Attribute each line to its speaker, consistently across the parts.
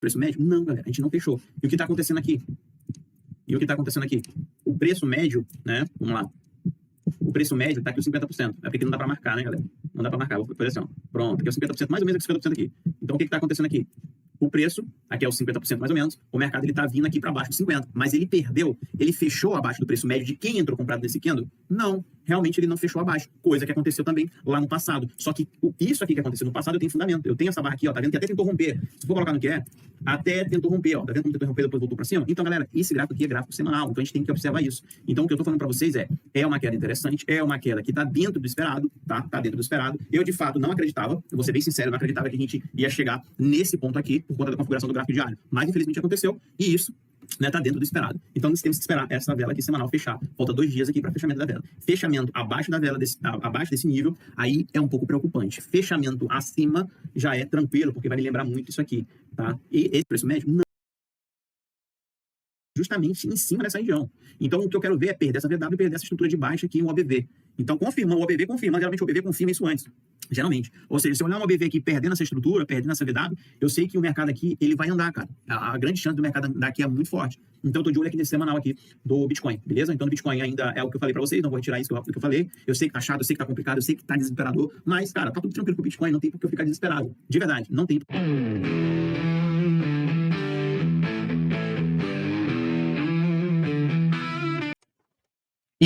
Speaker 1: preço médio? Não, galera, a gente não fechou. E o que está acontecendo aqui? O preço médio, né? Vamos lá. O preço médio está aqui os 50%. É porque aqui não dá para marcar, né, galera? Não dá para marcar. Vou fazer assim, ó. Pronto, aqui é os 50%, mais ou menos aqui 50% aqui. Então, o que está acontecendo aqui? O preço, aqui é os 50% mais ou menos, o mercado está vindo aqui para baixo de 50%, mas ele perdeu, ele fechou abaixo do preço médio de quem entrou comprado nesse candle? Não, realmente ele não fechou abaixo, coisa que aconteceu também lá no passado. Só que isso aqui que aconteceu no passado eu tenho fundamento, eu tenho essa barra aqui, ó, tá vendo que até tentou romper, se for colocar no que é, até tentou romper, ó, tá vendo como tentou romper, depois voltou para cima? Então, galera, esse gráfico aqui é gráfico semanal, então a gente tem que observar isso. Então, o que eu tô falando para vocês é uma queda interessante, é uma queda que tá dentro do esperado, tá? Tá dentro do esperado. Eu, de fato, não acreditava, eu vou ser bem sincero, não acreditava que a gente ia chegar nesse ponto aqui, por conta da configuração do gráfico diário. Mas, infelizmente, aconteceu, e isso, né, tá dentro do esperado. Então, nós temos que esperar essa vela aqui semanal fechar. Falta 2 dias aqui para fechamento da vela. Fechamento abaixo da vela, abaixo desse nível, aí é um pouco preocupante. Fechamento acima já é tranquilo, porque vai me lembrar muito isso aqui, tá? E esse preço médio, não, justamente em cima dessa região. Então, o que eu quero ver é perder essa VW e perder essa estrutura de baixa aqui, um OBV. Então, confirma, o OBV confirma, geralmente o OBV confirma isso antes, geralmente. Ou seja, se eu olhar um OBV aqui perdendo essa estrutura, perdendo essa VW, eu sei que o mercado aqui, ele vai andar, cara. A grande chance do mercado andar aqui é muito forte. Então, eu tô de olho aqui nesse semanal aqui do Bitcoin, beleza? Então, o Bitcoin ainda é o que eu falei pra vocês, não vou retirar isso que eu falei. Eu sei que tá chato, eu sei que tá complicado, eu sei que tá desesperador, mas, cara, tá tudo tranquilo com o Bitcoin, não tem por que eu ficar desesperado. De verdade, não tem.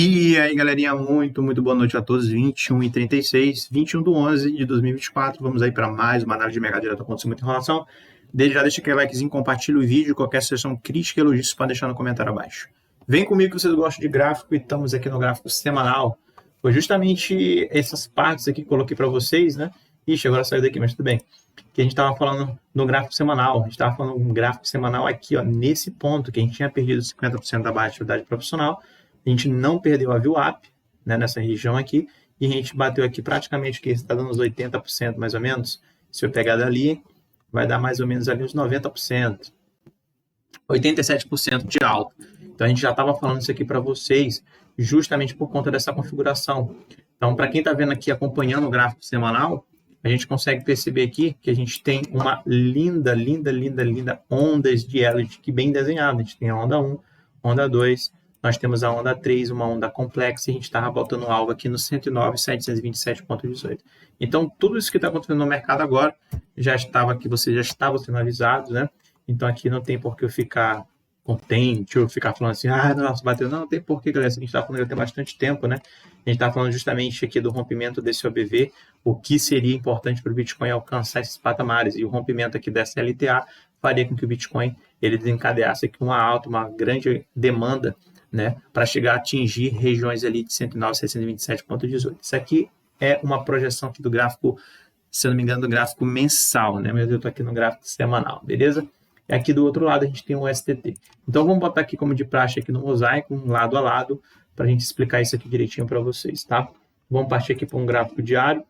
Speaker 2: E aí, galerinha, muito boa noite a todos. 21h36, 21/11/2024. Vamos aí para mais uma análise de mercado direto acontecendo muita enrolação. Desde já deixa aquele likezinho, compartilha o vídeo. Qualquer sugestão, crítica, elogio, você pode deixar no comentário abaixo. Vem comigo que vocês gostam de gráfico e estamos aqui no gráfico semanal. Foi justamente essas partes aqui que coloquei para vocês, né? Ixi, agora saiu daqui, mas tudo bem. Que a gente estava falando no gráfico semanal. A gente estava falando um gráfico semanal aqui, ó, nesse ponto, que a gente tinha perdido 50% da barra de atividade profissional. A gente não perdeu a VWAP, né, nessa região aqui, e a gente bateu aqui praticamente, que está dando uns 80% mais ou menos. Se eu pegar dali, vai dar mais ou menos ali uns 90%, 87% de alta. Então a gente já estava falando isso aqui para vocês, justamente por conta dessa configuração. Então, para quem está vendo aqui, acompanhando o gráfico semanal, a gente consegue perceber aqui que a gente tem uma linda ondas de Elliott aqui bem desenhada. A gente tem a onda 1, onda 2, nós temos a onda 3, uma onda complexa, e a gente estava botando alvo aqui no 109.727,18. Então, tudo isso que está acontecendo no mercado agora já estava aqui, vocês já estavam sendo avisados, né? Então, aqui não tem por que eu ficar contente ou ficar falando assim, nossa, bateu. Não tem por que, galera. A gente está falando já tem bastante tempo, né? A gente está falando justamente aqui do rompimento desse OBV, o que seria importante para o Bitcoin alcançar esses patamares. E o rompimento aqui dessa LTA faria com que o Bitcoin ele desencadeasse aqui uma alta, uma grande demanda, né, para chegar a atingir regiões ali de 109.627,18. Isso aqui é uma projeção aqui do gráfico, se eu não me engano, do gráfico mensal, né? Mas eu estou aqui no gráfico semanal, beleza? E aqui do outro lado a gente tem o STT. Então vamos botar aqui como de praxe aqui no mosaico, lado a lado, para a gente explicar isso aqui direitinho para vocês, tá? Vamos partir aqui para um gráfico diário.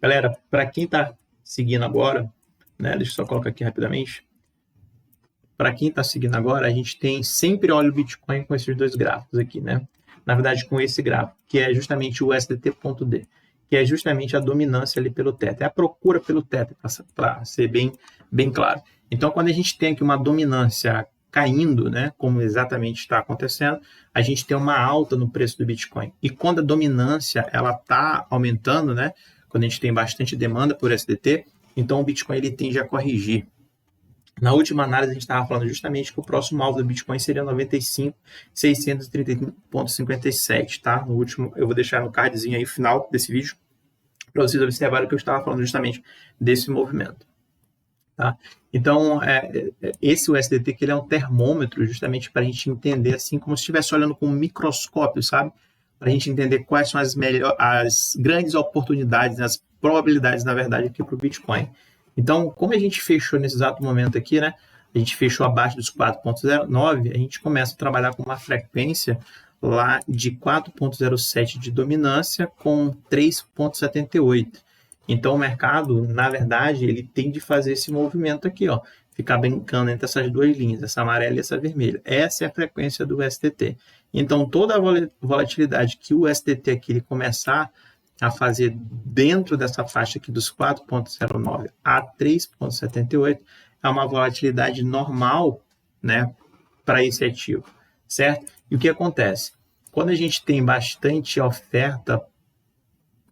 Speaker 2: Galera, para quem está seguindo agora, né? Deixa eu só colocar aqui rapidamente. Para quem está seguindo agora, a gente tem sempre olha o Bitcoin com esses dois gráficos aqui, né? Na verdade, com esse gráfico, que é justamente o STT.D, que é justamente a dominância ali pelo teto, é a procura pelo teto, para ser bem claro. Então, quando a gente tem aqui uma dominância caindo, né, como exatamente está acontecendo, a gente tem uma alta no preço do Bitcoin. E quando a dominância ela está aumentando, né, quando a gente tem bastante demanda por STT, então o Bitcoin ele tende a corrigir. Na última análise, a gente estava falando justamente que o próximo alvo do Bitcoin seria 95.630,57, tá? No último, eu vou deixar no cardzinho aí, final desse vídeo, para vocês observarem que eu estava falando justamente desse movimento, tá? Então, esse USDT, que ele é um termômetro justamente para a gente entender, assim, como se estivesse olhando com um microscópio, sabe? Para a gente entender quais são as grandes oportunidades, as probabilidades, na verdade, aqui para o Bitcoin. Então, como a gente fechou nesse exato momento aqui, né? A gente fechou abaixo dos 4.09, a gente começa a trabalhar com uma frequência lá de 4.07 de dominância com 3.78. Então, o mercado, na verdade, ele tem de fazer esse movimento aqui, ó, ficar brincando entre essas duas linhas, essa amarela e essa vermelha. Essa é a frequência do STT. Então, toda a volatilidade que o STT aqui ele começar a fazer dentro dessa faixa aqui dos 4,09 a 3,78 é uma volatilidade normal, né, para esse ativo, certo? E o que acontece? Quando a gente tem bastante oferta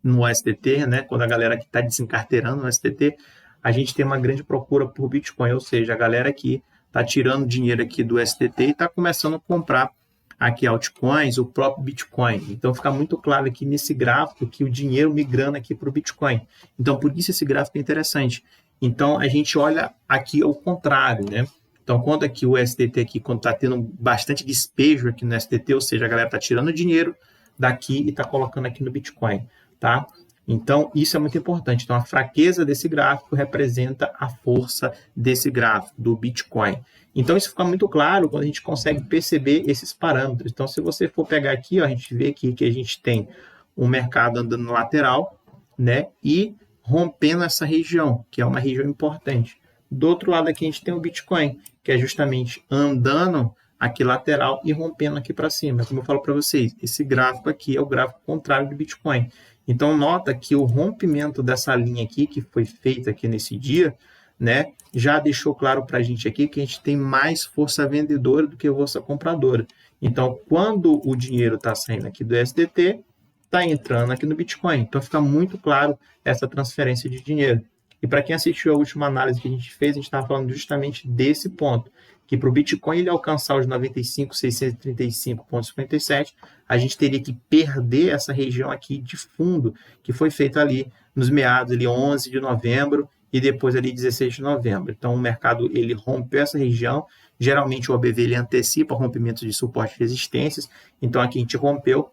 Speaker 2: no STT, né, quando a galera que está desencarteirando no STT, a gente tem uma grande procura por Bitcoin, ou seja, a galera que está tirando dinheiro aqui do STT e está começando a comprar aqui altcoins, o próprio Bitcoin. Então fica muito claro aqui nesse gráfico que o dinheiro migrando aqui para o Bitcoin. Então por isso esse gráfico é interessante. Então a gente olha aqui ao contrário, né? Então quando aqui o STT aqui, quando está tendo bastante despejo aqui no STT, ou seja, a galera está tirando dinheiro daqui e está colocando aqui no Bitcoin, tá? Então, isso é muito importante. Então, a fraqueza desse gráfico representa a força desse gráfico, do Bitcoin. Então, isso fica muito claro quando a gente consegue perceber esses parâmetros. Então, se você for pegar aqui, ó, a gente vê aqui que a gente tem um mercado andando no lateral, né? E rompendo essa região, que é uma região importante. Do outro lado aqui, a gente tem o Bitcoin, que é justamente andando aqui lateral e rompendo aqui para cima. Como eu falo para vocês, esse gráfico aqui é o gráfico contrário do Bitcoin. Então, nota que o rompimento dessa linha aqui, que foi feita aqui nesse dia, né, já deixou claro para a gente aqui que a gente tem mais força vendedora do que força compradora. Então, quando o dinheiro está saindo aqui do STT, está entrando aqui no Bitcoin. Então, fica muito claro essa transferência de dinheiro. E para quem assistiu a última análise que a gente fez, a gente estava falando justamente desse ponto, que para o Bitcoin ele alcançar os 95.635,57, a gente teria que perder essa região aqui de fundo, que foi feita ali nos meados, ali 11 de novembro e depois ali 16 de novembro. Então, o mercado ele rompeu essa região, geralmente o OBV ele antecipa rompimentos de suporte e resistências, então aqui a gente rompeu,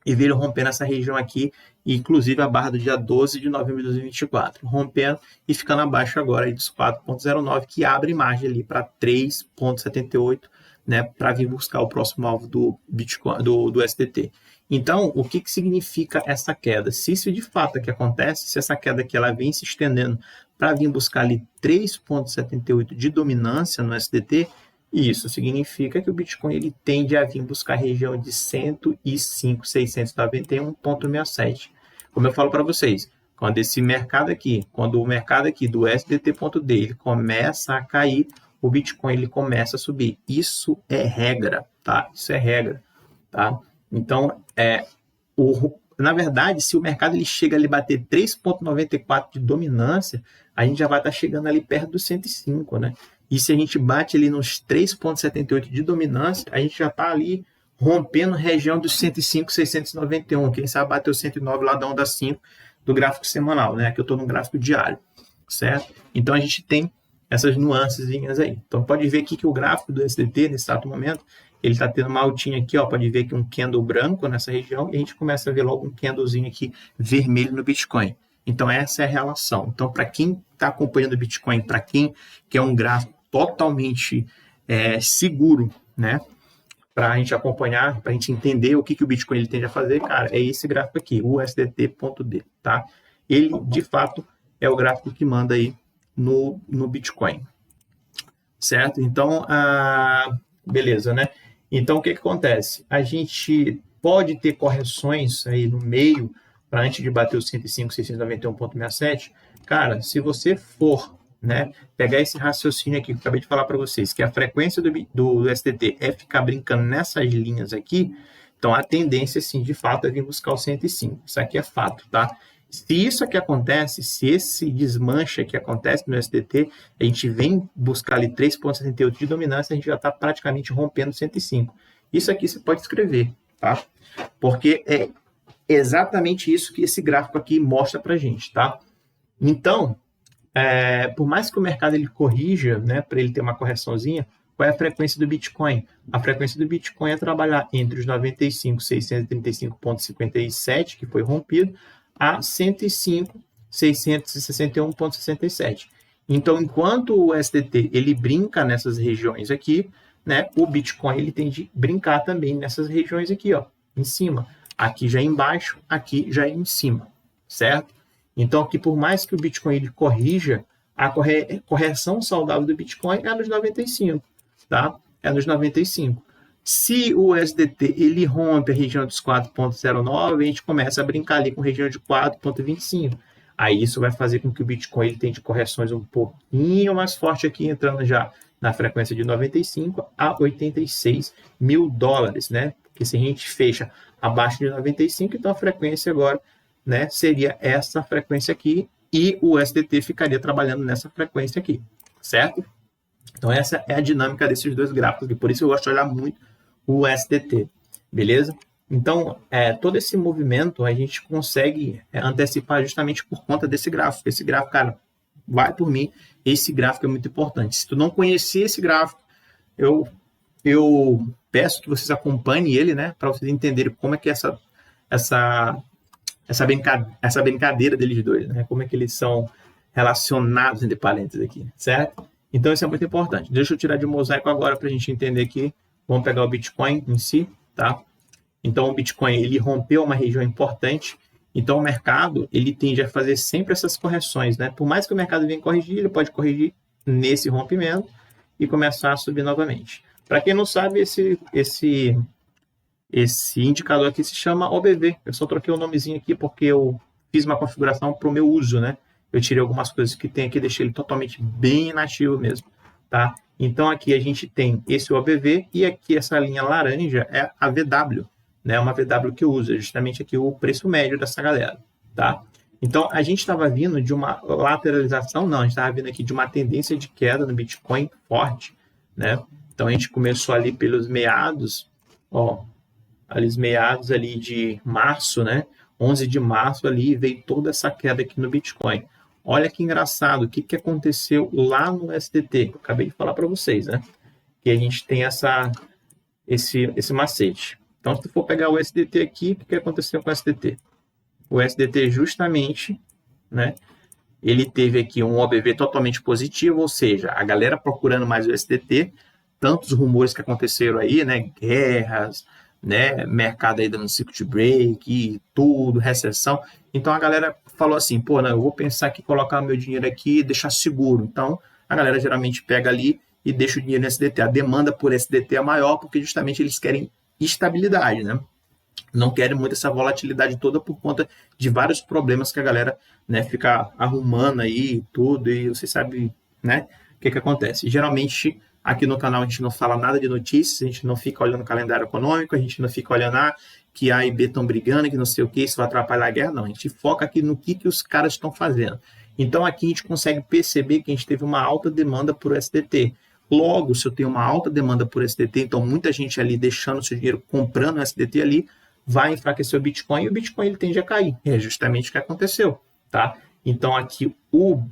Speaker 2: e veio rompendo essa região aqui, inclusive a barra do dia 12 de novembro de 2024, rompendo e ficando abaixo agora aí dos 4,09, que abre margem ali para 3,78, né, para vir buscar o próximo alvo do Bitcoin, do STT. Então, o que significa essa queda? Se isso de fato é que acontece, se essa queda aqui ela vem se estendendo para vir buscar ali 3,78 de dominância no STT, isso significa que o Bitcoin ele tende a vir buscar a região de 105.691,67. Como eu falo para vocês, quando esse mercado aqui, quando o mercado aqui do STT.D ele começa a cair, o Bitcoin ele começa a subir. Isso é regra, tá? Isso é regra, tá? Então, na verdade, se o mercado ele chega ali a bater 3,94 de dominância, a gente já vai estar chegando ali perto dos 105, né? E se a gente bate ali nos 3,78 de dominância, a gente já está ali rompendo a região dos 105,691. Quem sabe bater o 109 lá da onda 5 do gráfico semanal, né? Aqui eu estou no gráfico diário, certo? Então a gente tem essas nuancezinhas aí. Então pode ver aqui que o gráfico do STT, nesse exato momento, ele está tendo uma altinha aqui, ó, pode ver que um candle branco nessa região, e a gente começa a ver logo um candlezinho aqui vermelho no Bitcoin. Então essa é a relação. Então para quem está acompanhando o Bitcoin, para quem quer um gráfico totalmente seguro, né? Para a gente acompanhar, para a gente entender o que o Bitcoin ele tende a fazer, cara, é esse gráfico aqui, o STT.D, tá? Ele, de fato, é o gráfico que manda aí no Bitcoin, certo? Então, beleza, né? Então, o que acontece? A gente pode ter correções aí no meio, para antes de bater os 105.691,67, cara, se você for, né, pegar esse raciocínio aqui que eu acabei de falar para vocês, que a frequência do STT é ficar brincando nessas linhas aqui, então a tendência, sim, de fato, é vir buscar o 105. Isso aqui é fato, tá? Se isso aqui acontece, se esse desmanche aqui acontece no STT, a gente vem buscar ali 3,78 de dominância, a gente já está praticamente rompendo 105. Isso aqui você pode escrever, tá? Porque é exatamente isso que esse gráfico aqui mostra para a gente, tá? Então, por mais que o mercado ele corrija, né, para ele ter uma correçãozinha, qual é a frequência do Bitcoin? A frequência do Bitcoin é trabalhar entre os 95.635,57, que foi rompido, a 105.661,67. Então, enquanto o STT ele brinca nessas regiões aqui, né, o Bitcoin ele tem de brincar também nessas regiões aqui, ó, em cima. Aqui já é embaixo, aqui já é em cima, certo? Então, aqui, por mais que o Bitcoin ele corrija, a correção saudável do Bitcoin é nos 95, tá? É nos 95. Se o USDT ele rompe a região dos 4,09, a gente começa a brincar ali com a região de 4,25. Aí isso vai fazer com que o Bitcoin ele tenha correções um pouquinho mais forte aqui, entrando já na frequência de 95 a 86 mil dólares, né? Porque se a gente fecha abaixo de 95, então a frequência agora, né, seria essa frequência aqui e o USDT ficaria trabalhando nessa frequência aqui, certo? Então essa é a dinâmica desses dois gráficos, e por isso eu gosto de olhar muito o USDT, beleza? Então, todo esse movimento a gente consegue antecipar justamente por conta desse gráfico. Esse gráfico, cara, vai por mim, esse gráfico é muito importante. Se tu não conhecer esse gráfico, eu peço que vocês acompanhem ele, né, para vocês entenderem como é que essa brincadeira deles dois, né, como é que eles são relacionados, entre parênteses aqui, certo? Então, isso é muito importante. Deixa eu tirar de mosaico agora para a gente entender aqui. Vamos pegar o Bitcoin em si, tá? Então, o Bitcoin, ele rompeu uma região importante. Então, o mercado, ele tende a fazer sempre essas correções, né? Por mais que o mercado venha corrigir, ele pode corrigir nesse rompimento e começar a subir novamente. Para quem não sabe, esse indicador aqui se chama OBV. Eu só troquei o nomezinho aqui porque eu fiz uma configuração para o meu uso, né? Eu tirei algumas coisas que tem aqui, deixei ele totalmente bem inativo mesmo, tá? Então, aqui a gente tem esse OBV e aqui essa linha laranja é a VW, né? Uma VW que usa justamente aqui o preço médio dessa galera, tá? Então, a gente estava vindo de uma lateralização, não, a gente estava vindo aqui de uma tendência de queda no Bitcoin forte, né? Então, a gente começou ali pelos meados, meados ali de março, né? 11 de março ali, veio toda essa queda aqui no Bitcoin. Olha que engraçado, o que aconteceu lá no SDT, eu acabei de falar para vocês, né? Que a gente tem esse macete. Então, se tu for pegar o SDT aqui, o que aconteceu com o SDT? O SDT justamente, né? Ele teve aqui um OBV totalmente positivo, ou seja, a galera procurando mais o SDT, tantos rumores que aconteceram aí, né? Guerras, né? Mercado aí dando circuit break e tudo, recessão. Então, a galera falou assim, pô, não, eu vou pensar aqui, colocar meu dinheiro aqui e deixar seguro. Então, a galera geralmente pega ali e deixa o dinheiro no SDT. A demanda por SDT é maior porque justamente eles querem estabilidade, né? Não querem muito essa volatilidade toda por conta de vários problemas que a galera, né, fica arrumando aí tudo, e você sabe, né, o que acontece. Geralmente, aqui no canal a gente não fala nada de notícias, a gente não fica olhando o calendário econômico, a gente não fica olhando que A e B estão brigando, que não sei o que, isso vai atrapalhar a guerra, não. A gente foca aqui no que os caras estão fazendo. Então, aqui a gente consegue perceber que a gente teve uma alta demanda por SDT. Logo, se eu tenho uma alta demanda por SDT, então muita gente ali deixando seu dinheiro comprando o SDT ali, vai enfraquecer o Bitcoin, e o Bitcoin ele tende a cair. E é justamente o que aconteceu, tá? Então, aqui o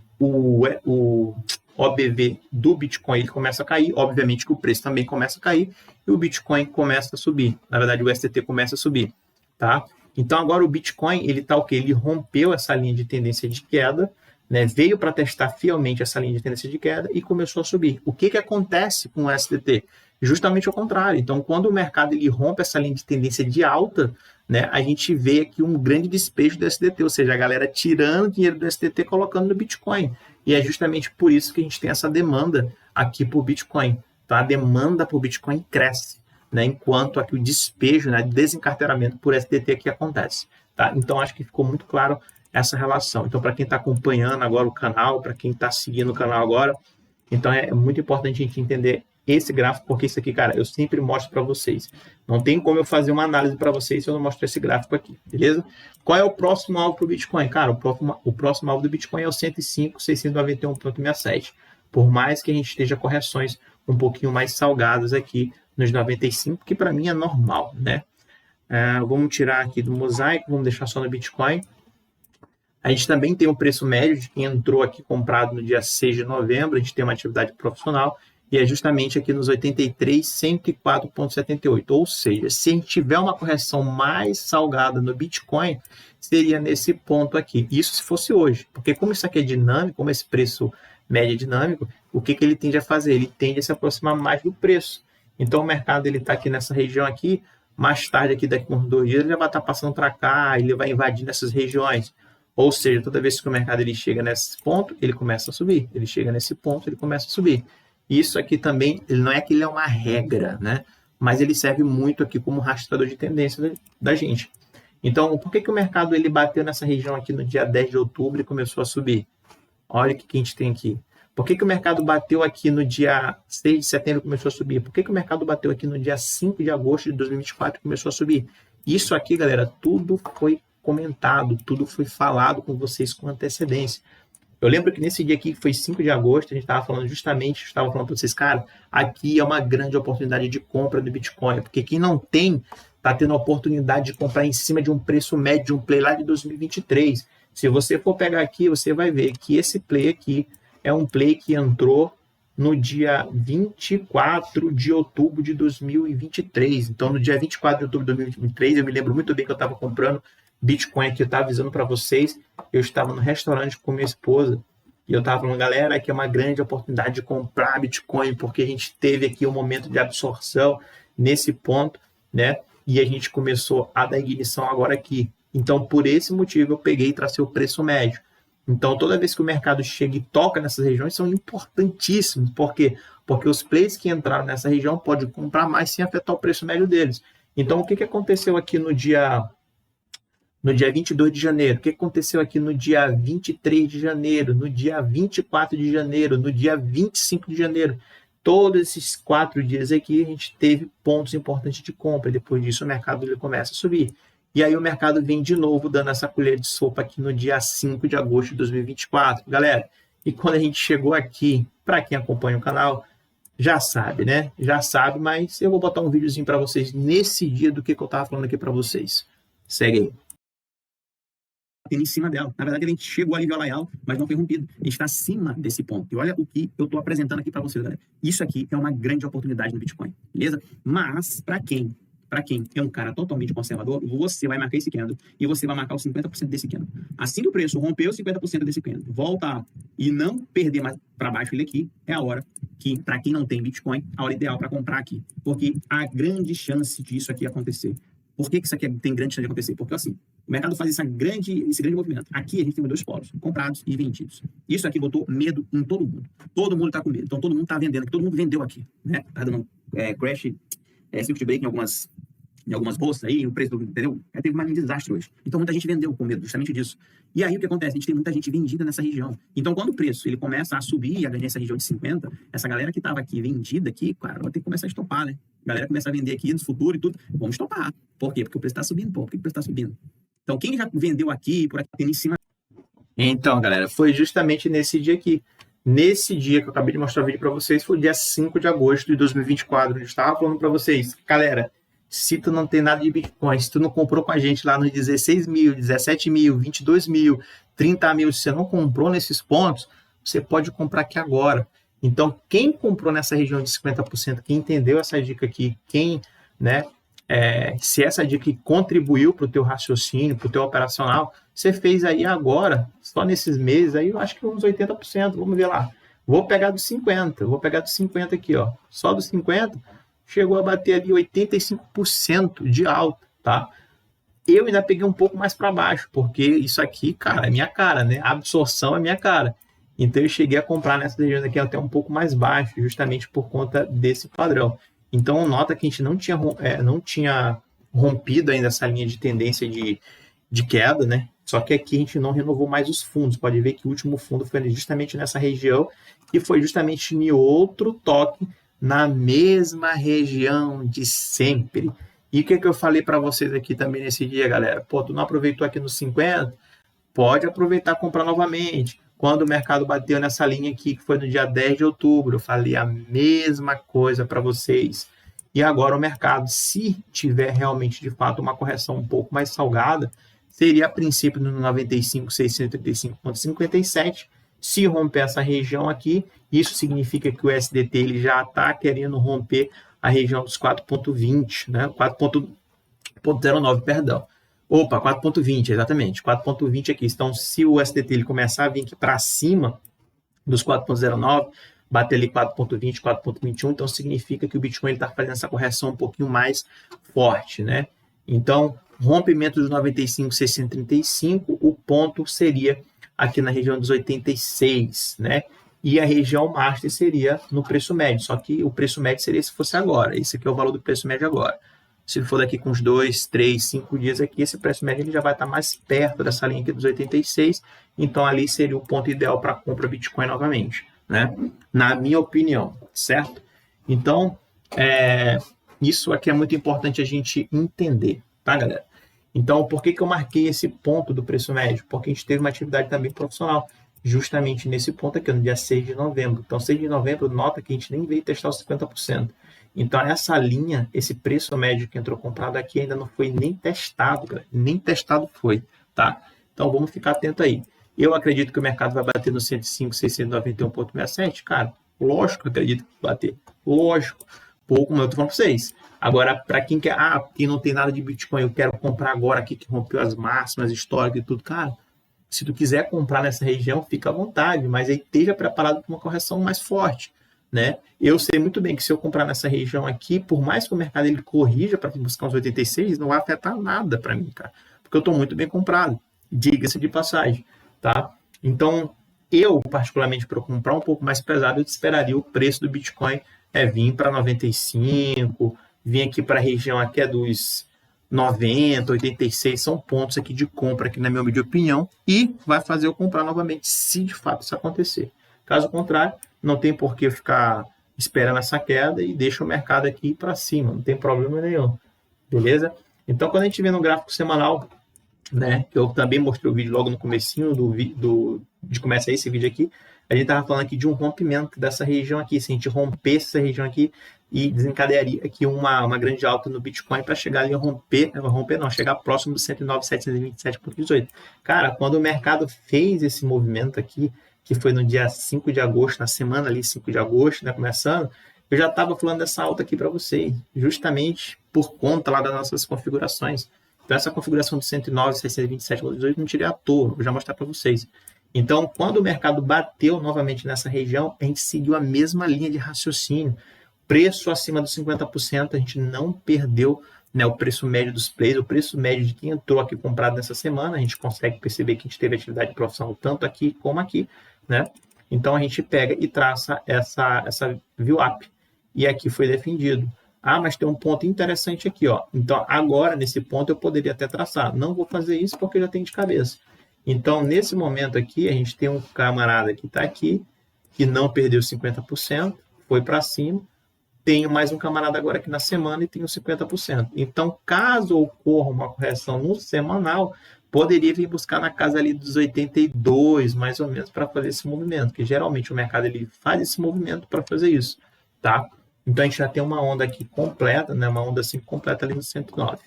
Speaker 2: OBV do Bitcoin ele começa a cair, obviamente que o preço também começa a cair, e o Bitcoin começa a subir. Na verdade, o SDT começa a subir, tá? Então, agora o Bitcoin, ele tá o quê? Ele rompeu essa linha de tendência de queda, né? Veio para testar fielmente essa linha de tendência de queda e começou a subir. O que acontece com o SDT? Justamente ao contrário. Então, quando o mercado ele rompe essa linha de tendência de alta, né, a gente vê aqui um grande despejo do SDT, ou seja, a galera tirando dinheiro do SDT e colocando no Bitcoin. E é justamente por isso que a gente tem essa demanda aqui por Bitcoin. Então, a demanda por Bitcoin cresce, né, enquanto aqui o despejo, né, desencarteiramento por SDT aqui acontece. Tá? Então, acho que ficou muito claro essa relação. Então, para quem está acompanhando agora o canal, para quem está seguindo o canal agora, então é muito importante a gente entender esse gráfico, porque isso aqui, cara, eu sempre mostro para vocês. Não tem como eu fazer uma análise para vocês se eu não mostrar esse gráfico aqui, beleza? Qual é o próximo alvo para o Bitcoin? Cara, o próximo alvo do Bitcoin é o 105.691.67. Por mais que a gente esteja correções um pouquinho mais salgadas aqui nos 95, que para mim é normal, né? Vamos tirar aqui do mosaico, vamos deixar só no Bitcoin. A gente também tem o preço médio de quem entrou aqui comprado no dia 6 de novembro, a gente tem uma atividade profissional, e é justamente aqui nos 83.104.78. Ou seja, se a gente tiver uma correção mais salgada no Bitcoin, seria nesse ponto aqui. Isso se fosse hoje. Porque como isso aqui é dinâmico, como esse preço médio é dinâmico, o que ele tende a fazer? Ele tende a se aproximar mais do preço. Então o mercado está aqui nessa região aqui, mais tarde, aqui daqui a uns 2 dias, ele vai estar passando para cá, ele vai invadindo essas regiões. Ou seja, toda vez que o mercado ele chega nesse ponto, ele começa a subir. Ele chega nesse ponto, ele começa a subir. Isso aqui também, ele não é que ele é uma regra, né? mas ele serve muito aqui como rastreador de tendência da gente. Então, por que o mercado ele bateu nessa região aqui no dia 10 de outubro e começou a subir? Olha o que a gente tem aqui. Por que o mercado bateu aqui no dia 6 de setembro e começou a subir? Por que o mercado bateu aqui no dia 5 de agosto de 2024 e começou a subir? Isso aqui, galera, tudo foi comentado, tudo foi falado com vocês com antecedência. Eu lembro que nesse dia aqui, que foi 5 de agosto, a gente estava falando justamente, estava falando para vocês, cara, aqui é uma grande oportunidade de compra do Bitcoin, porque quem não tem, está tendo a oportunidade de comprar em cima de um preço médio de um play lá de 2023. Se você for pegar aqui, você vai ver que esse play aqui é um play que entrou no dia 24 de outubro de 2023. Então, no dia 24 de outubro de 2023, eu me lembro muito bem que eu estava comprando Bitcoin aqui, eu estava avisando para vocês, eu estava no restaurante com minha esposa e eu estava falando, galera, aqui é uma grande oportunidade de comprar Bitcoin, porque a gente teve aqui um momento de absorção nesse ponto, né? E a gente começou a dar ignição agora aqui. Então, por esse motivo, eu peguei e tracei o preço médio. Então, toda vez que o mercado chega e toca nessas regiões, são importantíssimos. Por quê? Porque os players que entraram nessa região podem comprar mais sem afetar o preço médio deles. Então, o que aconteceu aqui no dia 22 de janeiro? O que aconteceu aqui no dia 23 de janeiro? No dia 24 de janeiro? No dia 25 de janeiro? Todos esses 4 dias aqui, a gente teve pontos importantes de compra. Depois disso, o mercado ele começa a subir. E aí o mercado vem de novo dando essa colher de sopa aqui no dia 5 de agosto de 2024. Galera, e quando a gente chegou aqui, para quem acompanha o canal, já sabe, né? Já sabe, mas eu vou botar um videozinho para vocês nesse dia do que eu estava falando aqui para vocês. Segue aí.
Speaker 1: Em cima dela. Na verdade, a gente chegou ali via Layal, mas não foi rompido. A gente está acima desse ponto. E olha o que eu estou apresentando aqui para vocês, galera. Isso aqui é uma grande oportunidade no Bitcoin, beleza? Mas, para quem é um cara totalmente conservador, você vai marcar esse candle e você vai marcar os 50% desse candle. Assim que o preço rompeu os 50% desse candle, voltar e não perder mais para baixo ele aqui, é a hora que, para quem não tem Bitcoin, a hora ideal para comprar aqui. Porque há grande chance disso aqui acontecer. Por que isso aqui tem grande chance de acontecer? Porque assim, o mercado faz esse grande movimento. Aqui a gente tem 2 polos, comprados e vendidos. Isso aqui botou medo em todo mundo. Todo mundo está com medo. Então todo mundo está vendendo aqui. Todo mundo vendeu aqui, né? Tá dando crash, circuit break em algumas bolsas aí, o preço, entendeu? Teve um desastre hoje. Então muita gente vendeu com medo justamente disso. E aí o que acontece? A gente tem muita gente vendida nessa região. Então quando o preço ele começa a subir e a ganhar essa região de 50, essa galera que estava aqui vendida aqui, cara, vai ter que começar a estopar, né? A galera começa a vender aqui no futuro e tudo. Vamos estopar. Por quê? Porque o preço está subindo. Por que o preço está subindo? Então quem já vendeu aqui, por aqui, tem em cima.
Speaker 2: Então, galera, foi justamente nesse dia aqui. Nesse dia que eu acabei de mostrar o vídeo para vocês, foi o dia 5 de agosto de 2024. Eu estava falando para vocês, galera, se tu não tem nada de Bitcoin, se tu não comprou com a gente lá nos 16 mil, 17 mil, 22 mil, 30 mil, se você não comprou nesses pontos, você pode comprar aqui agora. Então, quem comprou nessa região de 50%, quem entendeu essa dica aqui, quem, né, se essa dica contribuiu para o teu raciocínio, para o teu operacional, você fez aí agora, só nesses meses, aí eu acho que uns 80%, vamos ver lá. Vou pegar dos 50 aqui, ó, só dos 50%, chegou a bater ali 85% de alta, tá? Eu ainda peguei um pouco mais para baixo, porque isso aqui, cara, é minha cara, né? A absorção é minha cara. Então eu cheguei a comprar nessas regiões aqui até um pouco mais baixo, justamente por conta desse padrão. Então nota que a gente não tinha rompido ainda essa linha de tendência de queda, né? Só que aqui a gente não renovou mais os fundos. Pode ver que o último fundo foi justamente nessa região e foi justamente em outro toque na mesma região de sempre. E o que eu falei para vocês aqui também nesse dia, galera? Pô, tu não aproveitou aqui nos 50? Pode aproveitar e comprar novamente. Quando o mercado bateu nessa linha aqui, que foi no dia 10 de outubro, eu falei a mesma coisa para vocês. E agora o mercado, se tiver realmente, de fato, uma correção um pouco mais salgada, seria a princípio no 95.635,57. Se romper essa região aqui, isso significa que o SDT ele já está querendo romper a região dos 4.20, né? 4.09, perdão. Opa, 4.20, exatamente. 4.20 aqui. Então, se o SDT ele começar a vir aqui para cima dos 4.09, bater ali 4.20, 4.21, então significa que o Bitcoin está fazendo essa correção um pouquinho mais forte, né? Então, rompimento dos 95.635, o ponto seria aqui na região dos 86, né? e a região master seria no preço médio, só que o preço médio seria se fosse agora. Esse aqui é o valor do preço médio agora. Se for daqui com uns 2, 3, 5 dias aqui, esse preço médio ele já vai estar mais perto dessa linha aqui dos 86, então ali seria o ponto ideal para compra Bitcoin novamente, né? Na minha opinião, certo? Então, isso aqui é muito importante a gente entender, tá, galera? Então, por que eu marquei esse ponto do preço médio? Porque a gente teve uma atividade também profissional, justamente nesse ponto aqui, no dia 6 de novembro. Então, 6 de novembro, nota que a gente nem veio testar os 50%. Então, essa linha, esse preço médio que entrou comprado aqui ainda não foi nem testado, galera. Nem testado foi, tá? Então, vamos ficar atento aí. Eu acredito que o mercado vai bater no 105.691,67, cara. Lógico que eu acredito que vai bater. Lógico. Pouco, como eu tô falando para vocês. Agora, para quem quer, quem não tem nada de Bitcoin, eu quero comprar agora aqui, que rompeu as máximas históricas e tudo, cara, se tu quiser comprar nessa região, fica à vontade, mas aí esteja preparado para uma correção mais forte, né? Eu sei muito bem que se eu comprar nessa região aqui, por mais que o mercado ele corrija para buscar uns 86, não vai afetar nada para mim, cara, porque eu estou muito bem comprado, diga-se de passagem, tá? Então, eu, particularmente, para comprar um pouco mais pesado, eu esperaria o preço do Bitcoin vir para 95, vir aqui para a região aqui dos 90, 86, são pontos aqui de compra, aqui na minha humilde opinião, e vai fazer eu comprar novamente, se de fato isso acontecer. Caso contrário, não tem por que ficar esperando essa queda e deixa o mercado aqui para cima, não tem problema nenhum, beleza? Então, quando a gente vê no gráfico semanal, né, que eu também mostrei o vídeo logo no comecinho de começar esse vídeo aqui, a gente estava falando aqui de um rompimento dessa região aqui, se a gente rompesse essa região aqui e desencadearia aqui uma grande alta no Bitcoin para chegar ali a chegar próximo do 109.727,18. Cara, quando o mercado fez esse movimento aqui, que foi no dia 5 de agosto, na semana ali, 5 de agosto, né, começando, eu já estava falando dessa alta aqui para vocês, justamente por conta lá das nossas configurações. Então, essa configuração de 109.627,18 não tirei à toa, vou já mostrar para vocês. Então, quando o mercado bateu novamente nessa região, a gente seguiu a mesma linha de raciocínio. Preço acima dos 50%, a gente não perdeu, né, o preço médio dos players, o preço médio de quem entrou aqui comprado nessa semana. A gente consegue perceber que a gente teve atividade profissional tanto aqui como aqui, né? Então, a gente pega e traça essa VWAP. E aqui foi defendido. Mas tem um ponto interessante aqui, ó. Então, agora, nesse ponto, eu poderia até traçar. Não vou fazer isso porque eu já tenho de cabeça. Então, nesse momento aqui, a gente tem um camarada que está aqui, que não perdeu 50%, foi para cima. Tenho mais um camarada agora aqui na semana e tenho 50%. Então, caso ocorra uma correção no semanal, poderia vir buscar na casa ali dos 82, mais ou menos, para fazer esse movimento, que geralmente o mercado ele faz esse movimento para fazer isso, tá? Então, a gente já tem uma onda aqui completa, né? Uma onda assim completa ali no 109.